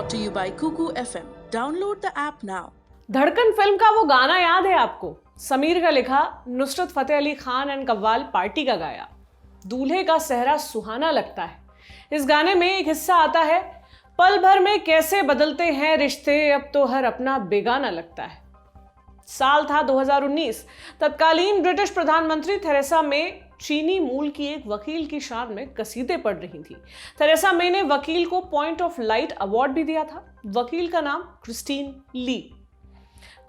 brought to you by Kuku FM. Download the app now. धड़कन film का वो गाना याद है आपको? समीर का लिखा, Nusrat Fateh Ali Khan and qawwal party का गाया। दूल्हे का सेहरा सुहाना लगता है। इस गाने में एक हिस्सा आता है, पल भर में कैसे बदलते हैं रिश्ते, अब तो हर अपना बेगाना लगता है। साल था 2019। तत्कालीन ब्रिटिश प्रधानमंत्री थेरेसा मे चीनी मूल की एक वकील की शान में कसीदे पढ़ रही थी। थेरेसा मे ने वकील को पॉइंट ऑफ लाइट अवार्ड भी दिया था। वकील का नाम Christine Lee.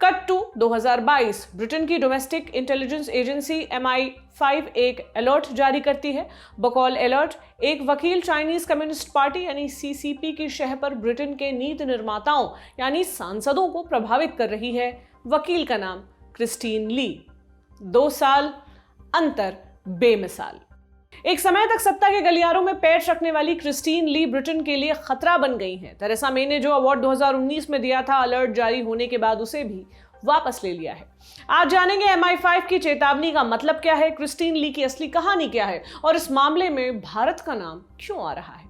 Cut to 2022। Britain की डोमेस्टिक इंटेलिजेंस एजेंसी MI5 एक अलर्ट जारी करती है। बकौल अलर्ट, एक वकील चाइनीज कम्युनिस्ट पार्टी यानी CCP की शह पर ब्रिटेन के नीति निर्माताओं यानी सांसदों को प्रभावित कर रही है। वकील का नाम क्रिस्टीन ली। 2 साल अंतर बेमिसाल। एक समय तक सत्ता के गलियारों में पैर रखने वाली क्रिस्टीन ली ब्रिटेन के लिए खतरा बन गई हैं। थेरेसा मे ने जो अवार्ड 2019 में दिया था, अलर्ट जारी होने के बाद उसे भी वापस ले लिया है। आज जानेंगे MI5 की चेतावनी का मतलब क्या है, क्रिस्टीन ली की असली कहानी क्या है और इस मामले में भारत का नाम क्यों आ रहा है।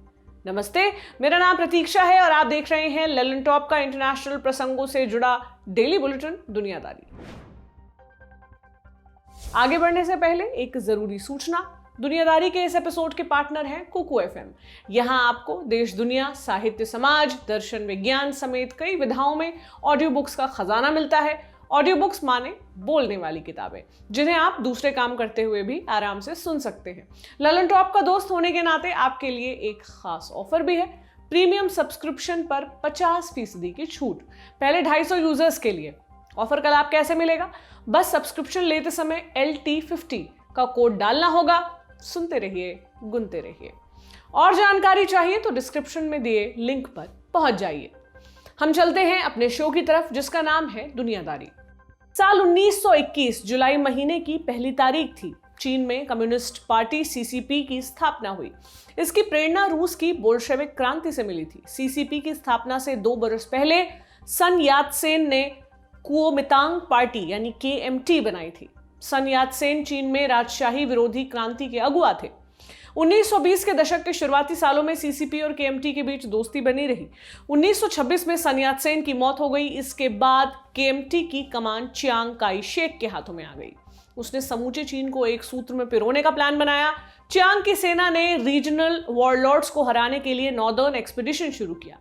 नमस्ते, मेरा नाम प्रतीक्षा है और आप देख रहे हैं ललन टॉप का इंटरनेशनल प्रसंगों से जुड़ा डेली बुलेटिन दुनियादारी। आगे बढ़ने से पहले एक जरूरी सूचना। दुनियादारी के इस एपिसोड के पार्टनर हैं कुकू FM। यहां आपको देश दुनिया, साहित्य, समाज, दर्शन, विज्ञान समेत कई विधाओं में ऑडियो बुक्स का खजाना मिलता है। ऑडियो बुक्स माने बोलने वाली किताबें, जिन्हें आप दूसरे काम करते हुए भी आराम से सुन सकते हैं। ललन टॉप का दोस्त होने के नाते आपके लिए एक खास ऑफर भी है। प्रीमियम सब्सक्रिप्शन पर 50% की छूट, पहले 250 यूजर्स के लिए। ऑफर का लाभ कैसे मिलेगा? बस सब्सक्रिप्शन लेते समय LT50 का कोड डालना होगा। सुनते रहिए, गुनते रहिए। और जानकारी चाहिए तो डिस्क्रिप्शन में दिए लिंक पर पहुंच जाइए। हम चलते हैं अपने शो की तरफ, जिसका नाम है दुनियादारी। साल 1921 जुलाई महीने की पहली तारीख थी। चीन में कम्युनिस्ट पार्टी CCP की स्थापना हुई। इसकी प्रेरणा रूस की बोल्शेविक क्रांति से मिली थी। CCP की स्थापना से 2 बरस पहले सन यात-सेन ने कुओमितांग पार्टी यानी KMT बनाई थी। सन यात-सेन चीन में राजशाही विरोधी क्रांति के अगुआ थे। 1920 के दशक के शुरुआती सालों में CCP और KMT के बीच दोस्ती बनी रही। 1926 में सन यात-सेन की मौत हो गई। इसके बाद KMT की कमान चियांग काई शेक के हाथों में आ गई। उसने समूचे चीन को एक सूत्र में पिरोने का प्लान बनाया। चियांग की सेना ने रीजनल वॉरलॉर्ड्स को हराने के लिए नॉर्दर्न एक्सपीडिशन शुरू किया।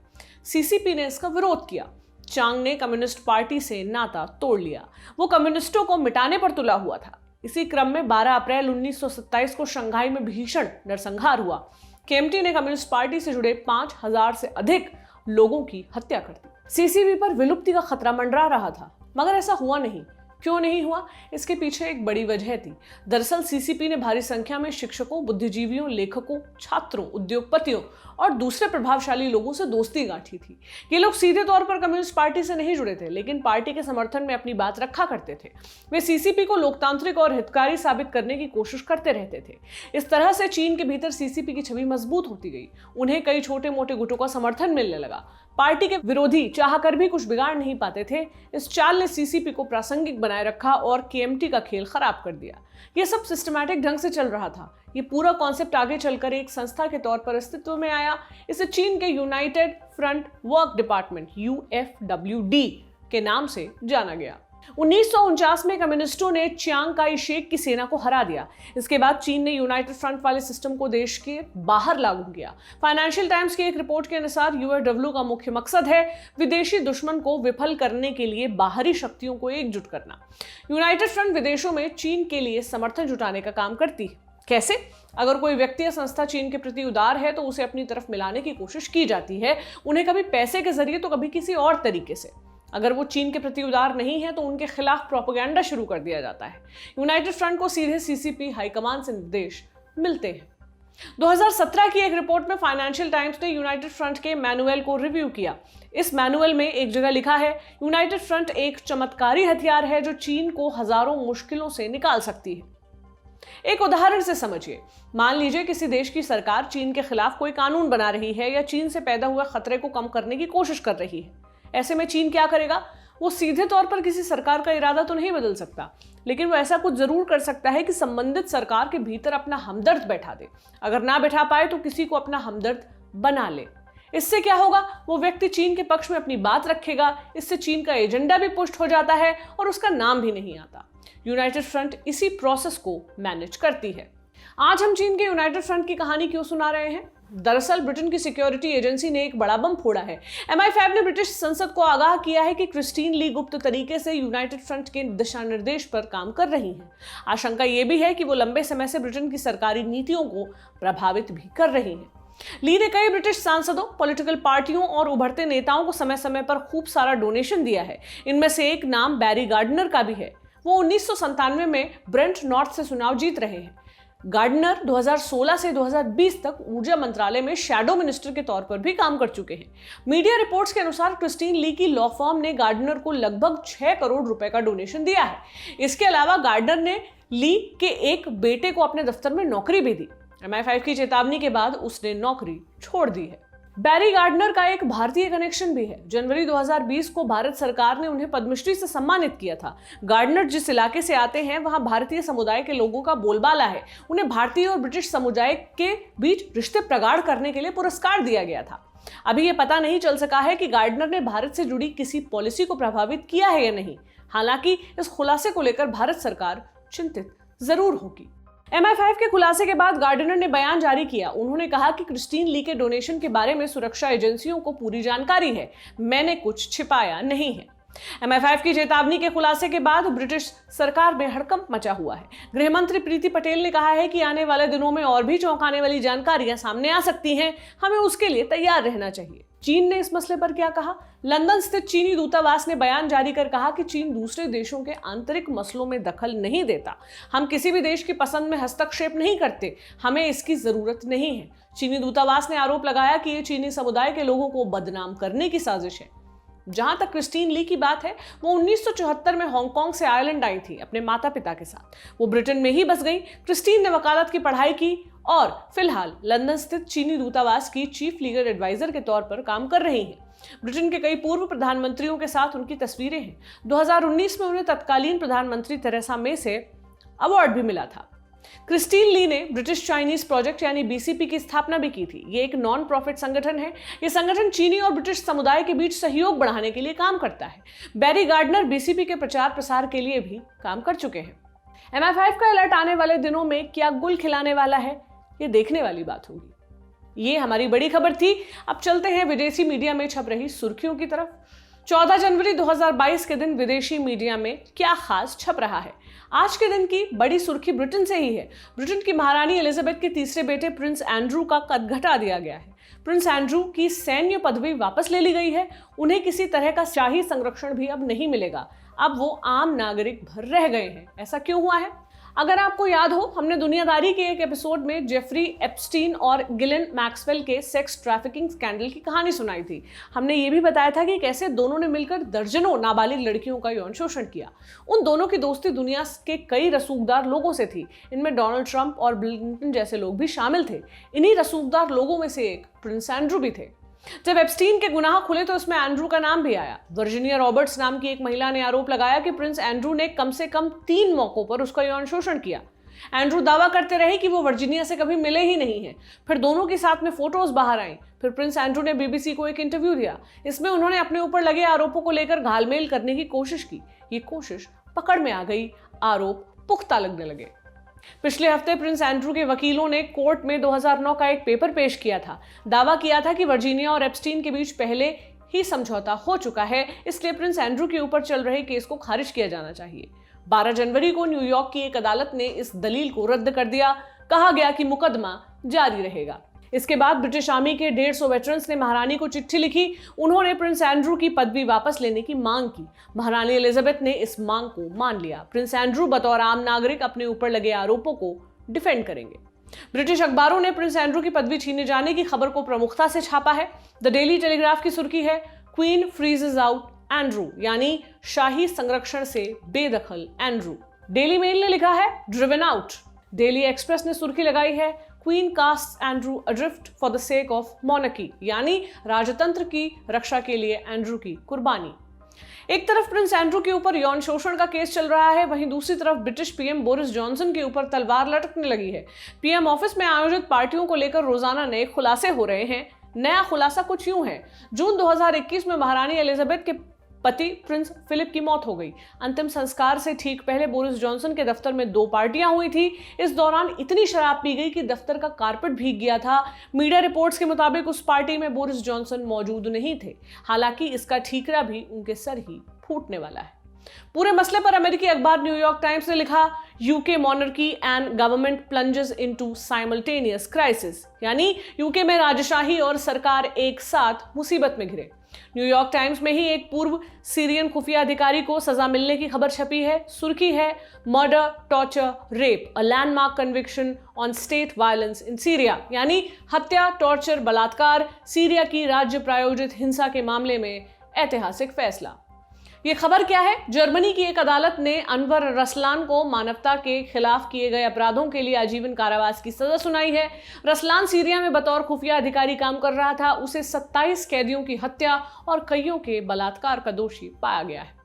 CCP ने इसका विरोध किया। चांग ने कम्युनिस्ट पार्टी से नाता तोड़ लिया। वो कम्युनिस्टों को मिटाने पर तुला हुआ था। इसी क्रम में 12 अप्रैल 1927 को शंघाई में भीषण नरसंहार हुआ। KMT ने कम्युनिस्ट पार्टी से जुड़े 5000 से अधिक लोगों की हत्या कर दी। CCP पर विलुप्ति का खतरा मंडरा रहा था, मगर ऐसा हुआ नहीं। क्यों नहीं हुआ? इसके पीछे एक बड़ी वजह थी। दरअसल CCP ने भारी संख्या में शिक्षकों, बुद्धिजीवियों, लेखकों, छात्रों, उद्योगपतियों और दूसरे प्रभावशाली लोगों से दोस्ती गांठी थी। ये लोग सीधे तौर पर कम्युनिस्ट पार्टी से नहीं जुड़े थे, लेकिन पार्टी के समर्थन में अपनी बात रखा करते थे। वे CCP को लोकतांत्रिक और हितकारी साबित करने की कोशिश करते रहते थे। इस तरह से चीन के भीतर CCP की छवि मजबूत होती गई। उन्हें कई छोटे मोटे गुटों का समर्थन मिलने लगा। पार्टी के विरोधी चाहकर भी कुछ बिगाड़ नहीं पाते थे। इस चाल ने CCP को प्रासंगिक बनाए रखा और KMT का खेल खराब कर दिया। यह सब सिस्टमैटिक ढंग से चल रहा था। ये पूरा कॉन्सेप्ट आगे चलकर एक संस्था के तौर पर अस्तित्व में आया। इसे चीन के United front work department UFWD के नाम से जाना गया। 1949 में कम्युनिस्टों ने चियांग काई शेक की सेना को हरा दिया। इसके बाद चीन ने यूनाइटेड फ्रंट वाले सिस्टम को देश के बाहर लागू किया। फाइनेंशियल टाइम्स की एक रिपोर्ट के अनुसार UFW का मुख्य मकसद है विदेशी दुश्मन को विफल करने के लिए बाहरी शक्तियों को एकजुट करना। यूनाइटेड फ्रंट विदेशों में चीन के लिए समर्थन जुटाने का काम करती है। कैसे? अगर कोई व्यक्ति या संस्था चीन के प्रति उदार है तो उसे अपनी तरफ मिलाने की कोशिश की जाती है, उन्हें कभी पैसे के जरिए तो कभी किसी और तरीके से। अगर वो चीन के प्रति उदार नहीं है तो उनके खिलाफ प्रोपेगेंडा शुरू कर दिया जाता है। यूनाइटेड फ्रंट को सीधे CCP हाईकमान से निर्देश मिलते हैं। 2017 की एक रिपोर्ट में फाइनेंशियल टाइम्स ने यूनाइटेड फ्रंट के मैनुअल को रिव्यू किया। इस मैनुअल में एक जगह लिखा है, यूनाइटेड फ्रंट एक चमत्कारी हथियार है जो चीन को हजारों मुश्किलों से निकाल सकती है। एक उदाहरण से समझिए। मान लीजिए किसी देश की सरकार चीन के खिलाफ कोई कानून बना रही है या चीन से पैदा हुए खतरे को कम करने की कोशिश कर रही है। ऐसे में चीन क्या करेगा? वो सीधे तौर पर किसी सरकार का इरादा तो नहीं बदल सकता, लेकिन वो ऐसा कुछ जरूर कर सकता है कि संबंधित सरकार के भीतर अपना हमदर्द बैठा दे। अगर ना बैठा पाए तो किसी को अपना हमदर्द बना ले। इससे क्या होगा, वो व्यक्ति चीन के पक्ष में अपनी बात रखेगा, इससे चीन का एजेंडा भी पुष्ट हो जाता है और उसका नाम भी नहीं आता। यूनाइटेड फ्रंट इसी प्रोसेस को मैनेज करती है। आज हम चीन के यूनाइटेड फ्रंट की कहानी क्यों सुना रहे हैं? दरअसल ब्रिटेन की सिक्योरिटी एजेंसी ने एक बड़ा बम फोड़ा है। MI5 ने ब्रिटिश संसद को आगाह किया है कि क्रिस्टीन ली गुप्त तरीके से यूनाइटेड फ्रंट के दिशा निर्देश पर काम कर रही हैं। आशंका यह भी है कि वो लंबे समय से ब्रिटेन की सरकारी नीतियों को प्रभावित भी कर रही हैं। ली ने कई ब्रिटिश सांसदों, पॉलिटिकल पार्टियों और उभरते नेताओं को समय समय पर खूब सारा डोनेशन दिया है। इनमें से एक नाम बैरी गार्डनर का भी है। वो 1997 में ब्रेंट नॉर्थ से चुनाव जीत रहे हैं। गार्डनर 2016 से 2020 तक ऊर्जा मंत्रालय में शैडो मिनिस्टर के तौर पर भी काम कर चुके हैं। मीडिया रिपोर्ट्स के अनुसार क्रिस्टीन ली की लॉ फर्म ने गार्डनर को लगभग 6 करोड़ रुपए का डोनेशन दिया है। इसके अलावा गार्डनर ने ली के एक बेटे को अपने दफ्तर में नौकरी भी दी। MI5 की चेतावनी के बाद उसने नौकरी छोड़ दी है। बैरी गार्डनर का एक भारतीय कनेक्शन भी है। जनवरी 2020 को भारत सरकार ने उन्हें पद्मश्री से सम्मानित किया था। गार्डनर जिस इलाके से आते हैं वहां भारतीय समुदाय के लोगों का बोलबाला है। उन्हें भारतीय और ब्रिटिश समुदाय के बीच रिश्ते प्रगाढ़ करने के लिए पुरस्कार दिया गया था। अभी यह पता नहीं चल सका है कि गार्डनर ने भारत से जुड़ी किसी पॉलिसी को प्रभावित किया है या नहीं। हालांकि इस खुलासे को लेकर भारत सरकार चिंतित जरूर होगी। MI5 के खुलासे के बाद गार्डनर ने बयान जारी किया। उन्होंने कहा कि क्रिस्टीन ली के डोनेशन के बारे में सुरक्षा एजेंसियों को पूरी जानकारी है, मैंने कुछ छिपाया नहीं है। MI5 की चेतावनी के खुलासे के बाद ब्रिटिश सरकार में हड़कंप मचा हुआ है। गृह मंत्री प्रीति पटेल ने कहा है कि आने वाले दिनों में और भी चौंकाने वाली जानकारियां सामने आ सकती हैं, हमें उसके लिए तैयार रहना चाहिए। चीन ने इस मसले पर क्या कहा? लंदन स्थित चीनी दूतावास ने बयान जारी कर कहा कि चीन दूसरे देशों के आंतरिक मसलों में दखल नहीं देता। हम किसी भी देश की पसंद में हस्तक्षेप नहीं करते, हमें इसकी जरूरत नहीं है। चीनी दूतावास ने आरोप लगाया कि ये चीनी समुदाय के लोगों को बदनाम करने की साजिश है। जहां तक क्रिस्टीन ली की बात है, वो 1974 में हांगकांग से आयरलैंड आई थी अपने माता पिता के साथ। वो ब्रिटेन में ही बस गई। क्रिस्टीन ने वकालत की पढ़ाई की और फिलहाल लंदन स्थित चीनी दूतावास की चीफ लीगल एडवाइजर के तौर पर काम कर रही हैं। ब्रिटेन के कई पूर्व प्रधानमंत्रियों के साथ उनकी तस्वीरें हैं। 2019 में उन्हें तत्कालीन प्रधानमंत्री थेरेसा मे से अवार्ड भी मिला था। क्रिस्टीन ली ने ब्रिटिश चाइनीज प्रोजेक्ट यानी BCP की स्थापना भी की थी। ये एक नॉन प्रॉफिट संगठन है। ये संगठन चीनी और ब्रिटिश समुदाय के बीच सहयोग बढ़ाने के लिए काम करता है। बैरी गार्डनर BCP के प्रचार प्रसार के लिए भी काम कर चुके हैं। MI5 का अलर्ट आने वाले दिनों में क्या गुल खिलाने वाला है, ये देखने वाली बात होगी। ये हमारी बड़ी खबर थी। अब चलते हैं विदेशी मीडिया में छप रही सुर्खियों की तरफ। 14 जनवरी 2022 के दिन विदेशी मीडिया में क्या खास छप रहा है? आज के दिन की बड़ी सुर्खी ब्रिटेन से ही है। ब्रिटेन की महारानी एलिजाबेथ के तीसरे बेटे प्रिंस एंड्रू का कद घटा दिया गया है। प्रिंस एंड्रू की सैन्य पदवी वापस ले ली गई है। उन्हें किसी तरह का शाही संरक्षण भी अब नहीं मिलेगा। अब वो आम नागरिक भर रह गए हैं। ऐसा क्यों हुआ है? अगर आपको याद हो, हमने दुनियादारी के एक एपिसोड में जेफरी एप्स्टीन और गिलेन मैक्सवेल के सेक्स ट्रैफिकिंग स्कैंडल की कहानी सुनाई थी। हमने ये भी बताया था कि कैसे दोनों ने मिलकर दर्जनों नाबालिग लड़कियों का यौन शोषण किया। उन दोनों की दोस्ती दुनिया के कई रसूखदार लोगों से थी। इनमें डोनाल्ड ट्रंप और बिल क्लिंटन जैसे लोग भी शामिल थे। इन्हीं रसूखदार लोगों में से एक प्रिंस एंड्रू भी थे। जब एप्स्टीन के गुनाह खुले तो इसमें एंड्रू का नाम भी आया। वर्जीनिया रॉबर्ट्स नाम की एक महिला ने आरोप लगाया कि प्रिंस एंड्रू ने कम से कम 3 मौकों पर उसका यौन शोषण किया। एंड्रू दावा करते रहे कि वो वर्जीनिया से कभी मिले ही नहीं हैं। फिर दोनों के साथ में फोटोज बाहर आई। फिर प्रिंस एंड्रू ने BBC को एक इंटरव्यू दिया। इसमें उन्होंने अपने ऊपर लगे आरोपों को लेकर घालमेल करने की कोशिश की। ये कोशिश पकड़ में आ गई, आरोप पुख्ता लगने लगे। पिछले हफ्ते प्रिंस एंड्रू के वकीलों ने कोर्ट में 2009 का एक पेपर पेश किया था। दावा किया था कि वर्जीनिया और एप्स्टीन के बीच पहले ही समझौता हो चुका है, इसलिए प्रिंस एंड्रू के ऊपर चल रहे केस को खारिज किया जाना चाहिए। 12 जनवरी को न्यूयॉर्क की एक अदालत ने इस दलील को रद्द कर दिया। कहा गया कि मुकदमा जारी रहेगा। इसके बाद ब्रिटिश आर्मी के 150 वेटरन्स ने महारानी को चिट्ठी लिखी। उन्होंने प्रिंस एंड्रू की पदवी वापस लेने की मांग की। महारानी एलिजाबेथ ने इस मांग को मान लिया। प्रिंस एंड्रू बतौर आम नागरिक अपने ऊपर लगे आरोपों को डिफेंड करेंगे। ब्रिटिश अखबारों ने प्रिंस एंड्रू की पदवी छीने जाने की खबर को प्रमुखता से छापा है। द डेली टेलीग्राफ की सुर्खी है, क्वीन फ्रीजेज आउट एंड्रू, यानी शाही संरक्षण से बेदखल एंड्रू। डेली मेल ने लिखा है, ड्रिवन आउट। डेली एक्सप्रेस ने सुर्खी लगाई है, queen cast Andrew adrift for the sake of monarchy, यानी राजतंत्र की रक्षा के लिए एंड्रू की कुर्बानी। एक तरफ प्रिंस एंड्रू के ऊपर यौन शोषण का केस चल रहा है, वहीं दूसरी तरफ ब्रिटिश PM बोरिस जॉनसन के ऊपर तलवार लटकने लगी है। PM ऑफिस में आयोजित पार्टियों को लेकर रोजाना नए खुलासे हो रहे हैं। नया खुलासा कुछ यूं है। जून 2021 में महारानी एलिजाबेथ के पति प्रिंस फिलिप की मौत हो गई। अंतिम संस्कार से ठीक पहले बोरिस जॉनसन के दफ्तर में 2 पार्टियां हुई थी। इस दौरान इतनी शराब पी गई कि दफ्तर का कारपेट भीग गया था। मीडिया रिपोर्ट्स के मुताबिक उस पार्टी में बोरिस जॉनसन मौजूद नहीं थे। हालांकि इसका ठीकरा भी उनके सर ही फूटने वाला है। पूरे मसले पर अमेरिकी अखबार न्यूयॉर्क टाइम्स ने लिखा, UK monarchy and government plunges into simultaneous crisis, यानी यूके में राजशाही और सरकार एक साथ मुसीबत में घिरे। न्यूयॉर्क टाइम्स में ही एक पूर्व सीरियन खुफिया अधिकारी को सजा मिलने की खबर छपी है। सुर्खी है, murder, torture, rape, a landmark conviction on state violence in Syria, यानी हत्या, टॉर्चर, बलात्कार, सीरिया की राज्य प्रायोजित हिंसा के मामले में ऐतिहासिक फैसला। ये खबर क्या है? जर्मनी की एक अदालत ने अनवर रसलान को मानवता के खिलाफ किए गए अपराधों के लिए आजीवन कारावास की सजा सुनाई है। रसलान सीरिया में बतौर खुफिया अधिकारी काम कर रहा था। उसे 27 कैदियों की हत्या और कईयों के बलात्कार का दोषी पाया गया है।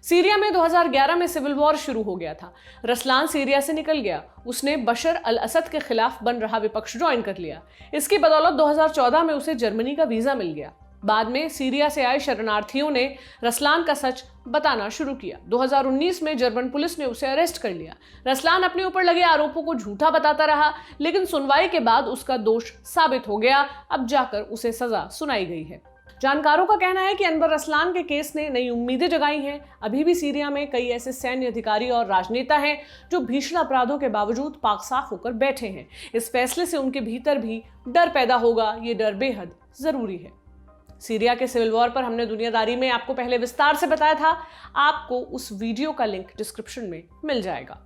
सीरिया में 2011 में सिविल वॉर शुरू हो गया था। रसलान सीरिया से निकल गया। उसने बशर अल असद के खिलाफ बन रहा विपक्ष ज्वाइन कर लिया। इसकी बदौलत 2014 में उसे जर्मनी का वीजा मिल गया। बाद में सीरिया से आए शरणार्थियों ने रसलान का सच बताना शुरू किया। 2019 में जर्मन पुलिस ने उसे अरेस्ट कर लिया। रसलान अपने ऊपर लगे आरोपों को झूठा बताता रहा, लेकिन सुनवाई के बाद उसका दोष साबित हो गया। अब जाकर उसे सजा सुनाई गई है। जानकारों का कहना है कि अनवर रसलान के केस ने नई उम्मीदें जगाई हैं। अभी भी सीरिया में कई ऐसे सैन्य अधिकारी और राजनेता हैं जो भीषण अपराधों के बावजूद पाक साफ होकर बैठे हैं। इस फैसले से उनके भीतर भी डर पैदा होगा। ये डर बेहद जरूरी है। सीरिया के सिविल वॉर पर हमने दुनियादारी में आपको पहले विस्तार से बताया था। आपको उस वीडियो का लिंक डिस्क्रिप्शन में मिल जाएगा।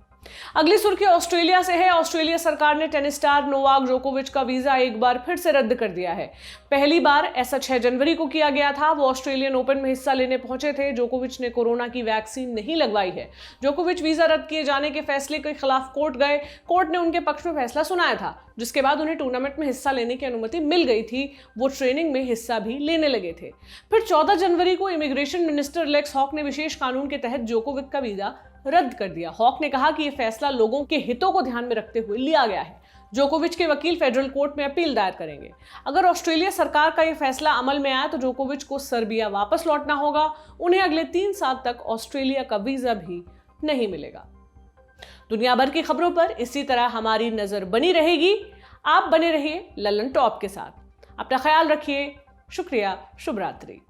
अगली सुर्खी ऑस्ट्रेलिया से है। ऑस्ट्रेलिया सरकार ने टेनिस स्टार नोवाक जोकोविच का वीजा एक बार फिर से रद्द कर दिया है। पहली बार ऐसा 6 जनवरी को किया गया था। वो ऑस्ट्रेलियन ओपन में हिस्सा लेने पहुंचे थे। जोकोविच ने कोरोना की वैक्सीन नहीं लगवाई है। जोकोविच वीजा रद्द किए जाने के फैसले के खिलाफ कोर्ट गए। कोर्ट ने उनके पक्ष में फैसला सुनाया था, जिसके बाद उन्हें टूर्नामेंट में हिस्सा लेने की अनुमति मिल गई थी। वो ट्रेनिंग में हिस्सा भी लेने लगे थे। फिर 14 जनवरी को इमिग्रेशन मिनिस्टर लेक्स हॉक ने विशेष कानून के तहत जोकोविच का वीजा रद्द कर दिया। हॉक ने कहा कि यह फैसला लोगों के हितों को ध्यान में रखते हुए लिया गया है। जोकोविच के वकील फेडरल कोर्ट में अपील दायर करेंगे। अगर ऑस्ट्रेलिया सरकार का यह फैसला अमल में आया तो जोकोविच को सर्बिया वापस लौटना होगा। उन्हें अगले 3 साल तक ऑस्ट्रेलिया का वीजा भी नहीं मिलेगा। दुनिया भर की खबरों पर इसी तरह हमारी नजर बनी रहेगी। आप बने रहिए ललन टॉप के साथ। अपना ख्याल रखिए। शुक्रिया। शुभ रात्रि।